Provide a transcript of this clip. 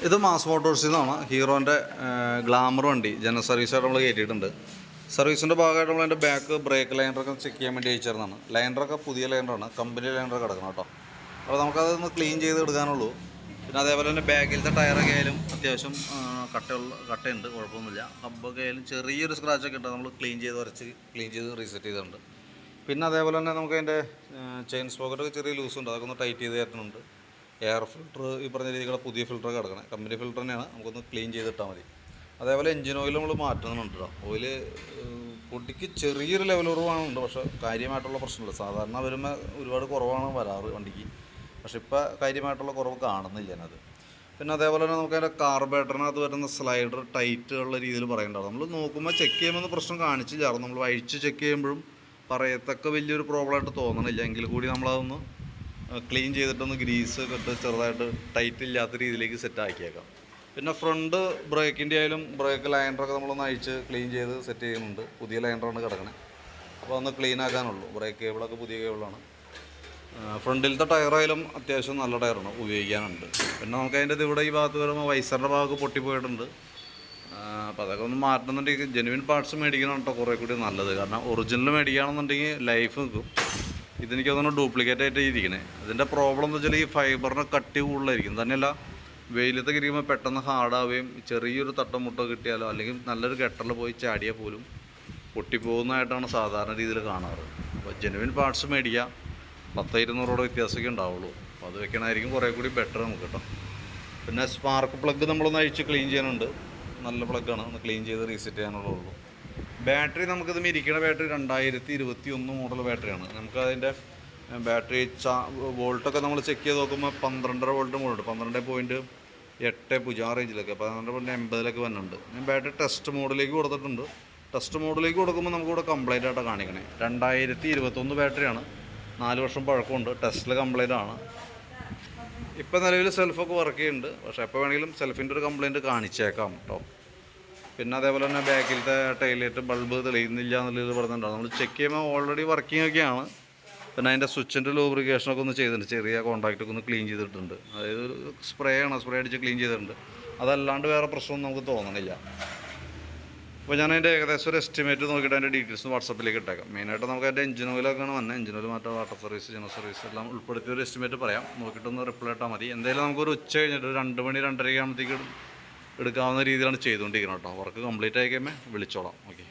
ഇത് മാസ് മോട്ടോഴ്സിൽ നിന്നാണ് ഹീറോൻ്റെ ഗ്ലാമർ വണ്ടി ജനറൽ സർവീസായിട്ട് നമ്മൾ കയറ്റിയിട്ടുണ്ട്. സർവീസിൻ്റെ ഭാഗമായിട്ട് നമ്മൾ അതിൻ്റെ ബാക്ക് ബ്രേക്ക് ലൈനറൊക്കെ ചെക്ക് ചെയ്യാൻ വേണ്ടി അയച്ചിരുന്നതാണ്. ലൈനറൊക്കെ പുതിയ ലൈനറാണ്, കമ്പനി ലൈനർ കിടക്കണം കേട്ടോ. അപ്പോൾ നമുക്കതൊന്ന് ക്ലീൻ ചെയ്ത് എടുക്കാനുള്ളൂ. പിന്നെ അതേപോലെ തന്നെ ബാക്കിലത്തെ ടയറൊക്കെ ആയാലും അത്യാവശ്യം കട്ടയുണ്ട്, കുഴപ്പമൊന്നുമില്ല. ഹബ്ബൊക്കെ ആയാലും ചെറിയൊരു സ്ക്രാച്ചൊക്കെ ഉണ്ട്, നമ്മൾ ക്ലീൻ ചെയ്ത് റീസെറ്റ് ചെയ്തിട്ടുണ്ട്. പിന്നെ അതേപോലെ തന്നെ നമുക്ക് അതിൻ്റെ ചെയിൻ സ്പോക്കറ്റൊക്കെ ചെറിയ ലൂസുണ്ട്, അതൊക്കെ ഒന്ന് ടൈറ്റ് ചെയ്ത് തരുന്നുണ്ട്. എയർ ഫിൽറ്റർ ഈ പറഞ്ഞ രീതിയിലുള്ള പുതിയ ഫിൽറ്റർ കിടക്കണം, കമ്പനി ഫിൽറ്റർ തന്നെയാണ്, നമുക്കൊന്ന് ക്ലീൻ ചെയ്തിട്ടാൽ മതി. അതേപോലെ എഞ്ചിൻ ഓയിൽ നമ്മൾ മാറ്റുന്നുണ്ട് കേട്ടോ. ഓയിൽ പൊടിക്ക് ചെറിയൊരു ലെവൽ കുറവാണുണ്ട്, പക്ഷേ കാര്യമായിട്ടുള്ള പ്രശ്നമില്ല. സാധാരണ വരുമ്പോൾ ഒരുപാട് കുറവാണ് വരാറ് വണ്ടിക്ക്, പക്ഷെ ഇപ്പോൾ കാര്യമായിട്ടുള്ള കുറവ് കാണുന്നില്ല അതിനത്. പിന്നെ അതേപോലെ തന്നെ നമുക്ക് അതിൻ്റെ കാർബറേറ്ററിനകത്ത് വരുന്ന സ്ലൈഡർ ടൈറ്റ് ഉള്ള രീതിയിൽ പറയേണ്ടത്. നമ്മൾ നോക്കുമ്പോൾ ചെക്ക് ചെയ്യുമ്പോൾ പ്രശ്നം കാണിച്ചില്ലായിരുന്നു, നമ്മൾ അഴിച്ച് ചെക്ക് ചെയ്യുമ്പോഴും പറയത്തക്ക വലിയൊരു പ്രോബ്ലമായിട്ട് തോന്നണില്ല. എങ്കിൽ കൂടി നമ്മളതൊന്ന് ക്ലീൻ ചെയ്തിട്ടൊന്ന് ഗ്രീസ് ഒക്കെ ഇട്ട് ചെറുതായിട്ട് ടൈറ്റ് ഇല്ലാത്ത രീതിയിലേക്ക് സെറ്റ് ആക്കിയേക്കാം. പിന്നെ ഫ്രണ്ട് ബ്രേക്കിൻ്റെ ആയാലും ബ്രേക്ക് ലൈനറൊക്കെ നമ്മളൊന്ന് അഴിച്ച് ക്ലീൻ ചെയ്ത് സെറ്റ് ചെയ്യുന്നുണ്ട്. പുതിയ ലൈനറാണ് കിടക്കണേ, അപ്പോൾ ഒന്ന് ക്ലീൻ ആക്കാനുള്ളൂ. ബ്രേക്ക് കേബിളൊക്കെ പുതിയ കേബിളാണ്. ഫ്രണ്ടിലത്തെ ടയറായാലും അത്യാവശ്യം നല്ല ടയറാണ്, ഉപയോഗിക്കാനുണ്ട്. പിന്നെ നമുക്ക് അതിൻ്റെ ഇവിടെ ഈ ഭാഗത്ത് വരുമ്പോൾ വൈസറിൻ്റെ ഭാഗമൊക്കെ പൊട്ടിപ്പോയിട്ടുണ്ട്. അപ്പോൾ അതൊക്കെ ഒന്ന് മാറ്റണമെന്നുണ്ടെങ്കിൽ ജെനുവിൻ പാർട്സ് മേടിക്കണം കേട്ടോ കുറേ കൂടി നല്ലത്. കാരണം ഒറിജിനൽ മേടിക്കുകയാണെന്നുണ്ടെങ്കിൽ ലൈഫ് നിൽക്കും. ഇതെനിക്ക് തോന്നുന്നു ഡ്യൂപ്ലിക്കേറ്റ് ആയിട്ട് ഇരിക്കണേ. അതിൻ്റെ പ്രോബ്ലം എന്ന് വെച്ചാൽ ഈ ഫൈബറിന് കട്ടി കൂടുതലായിരിക്കും. തന്നെയല്ല വെയിലത്തൊക്കെ ഇരിക്കുമ്പോൾ പെട്ടെന്ന് ഹാർഡാവുകയും ചെറിയൊരു തട്ടമുട്ടോ കിട്ടിയാലോ അല്ലെങ്കിൽ നല്ലൊരു കെട്ടറിൽ പോയി ചാടിയാൽ പോലും പൊട്ടിപ്പോകുന്നതായിട്ടാണ് സാധാരണ രീതിയിൽ കാണാറ്. അപ്പോൾ ജെനുവിൻ പാർട്സ് മേടിക്കുക, 10-200 വ്യത്യാസമൊക്കെ ഉണ്ടാവുള്ളൂ. അപ്പോൾ അത് വെക്കണമായിരിക്കും കുറേ കൂടി ബെറ്റർ നമുക്ക് കേട്ടോ. പിന്നെ സ്പാർക്ക് പ്ലഗ് നമ്മളൊന്ന് അഴിച്ച് ക്ലീൻ ചെയ്യാനുണ്ട്, നല്ല പ്ലഗ്ഗാണ്, ഒന്ന് ക്ലീൻ ചെയ്ത് റീസെറ്റ് ചെയ്യാനുള്ളൂ. ബാറ്ററി നമുക്കിത് ഇരിക്കുന്ന ബാറ്ററി 2021 മോഡൽ ബാറ്ററിയാണ്. നമുക്കതിൻ്റെ ബാറ്ററി വോൾട്ടൊക്കെ നമ്മൾ ചെക്ക് ചെയ്ത് നോക്കുമ്പോൾ 12.5 വോൾട്ട് മോഡുണ്ട്, 12.80 ആ റേഞ്ചിലൊക്കെ, 12.80 വരുന്നുണ്ട്. ഞാൻ ബാറ്ററി ടെസ്റ്റ് മോഡിലേക്ക് കൊടുത്തിട്ടുണ്ട്. ടെസ്റ്റ് മോഡിലേക്ക് കൊടുക്കുമ്പോൾ നമുക്കിവിടെ കംപ്ലൈൻ്റ് ആയിട്ടാണ് കാണിക്കണേ. 2021 ബാറ്ററിയാണ്, 4 വർഷം പഴക്കമുണ്ട്, ടെസ്റ്റിൽ കംപ്ലൈൻ്റ് ആണ്. ഇപ്പം നിലവിൽ സെൽഫൊക്കെ വർക്ക് ചെയ്യുന്നുണ്ട്, പക്ഷേ എപ്പോൾ വേണമെങ്കിലും സെൽഫിൻ്റെ ഒരു കംപ്ലൈൻറ്റ് കാണിച്ചേക്കാം കേട്ടോ. പിന്നെ അതേപോലെ തന്നെ ബാക്കിലത്തെ ടൈലൈറ്റ് ബൾബ് തെളിയുന്നില്ല എന്നുള്ളത് പറഞ്ഞിട്ടുണ്ടാവും. നമ്മൾ ചെക്ക് ചെയ്യുമ്പോൾ ഓൾറെഡി വർക്കിംഗ് ഒക്കെയാണ്. പിന്നെ അതിൻ്റെ സ്വിച്ചിൻ്റെ ലൂബ്രിക്കേഷനൊക്കെ ഒന്ന് ചെയ്തിട്ടുണ്ട്, ചെറിയ കോൺടാക്റ്റൊക്കെ ഒന്ന് ക്ലീൻ ചെയ്തിട്ടുണ്ട്. അതായത് സ്പ്രേ അടിച്ച് ക്ലീൻ ചെയ്തിട്ടുണ്ട്. അതല്ലാണ്ട് വേറെ പ്രശ്നമൊന്നും നമുക്ക് തോന്നണില്ല. അപ്പോൾ ഞാൻ അതിൻ്റെ ഏകദേശം ഒരു എസ്റ്റിമേറ്റ് നോക്കിയിട്ട് അതിൻ്റെ ഡീറ്റെയിൽസ് വാട്സപ്പിലേക്ക് ഇട്ടേക്കാം. മെയിനായിട്ട് നമുക്ക് അതിൻ്റെ എഞ്ചിൻ ഓയിലൊക്കെയാണ് വന്നത്. എഞ്ചിൻ ഓയിൽ മാറ്റാം, വാട്ടർ സർവീസ്, ജനറൽ സർവീസ് എല്ലാം ഉൾപ്പെടുത്തിയ ഒരു എസ്റ്റിമേറ്റ് പറയാം. നോക്കിയിട്ടൊന്ന് റിപ്ലൈ ഇട്ടാൽ മതി. എന്തായാലും നമുക്കൊരു ഉച്ച കഴിഞ്ഞിട്ട് ഒരു 2 മണി 2:30 ആകുമ്പോഴത്തേക്ക് എടുക്കാവുന്ന രീതിയിലാണ് ചെയ്തുകൊണ്ടിരിക്കുന്നത് കേട്ടോ. വർക്ക് കംപ്ലീറ്റ് ആയി കഴിയുമ്പോൾ വിളിച്ചോളാം. ഓക്കെ.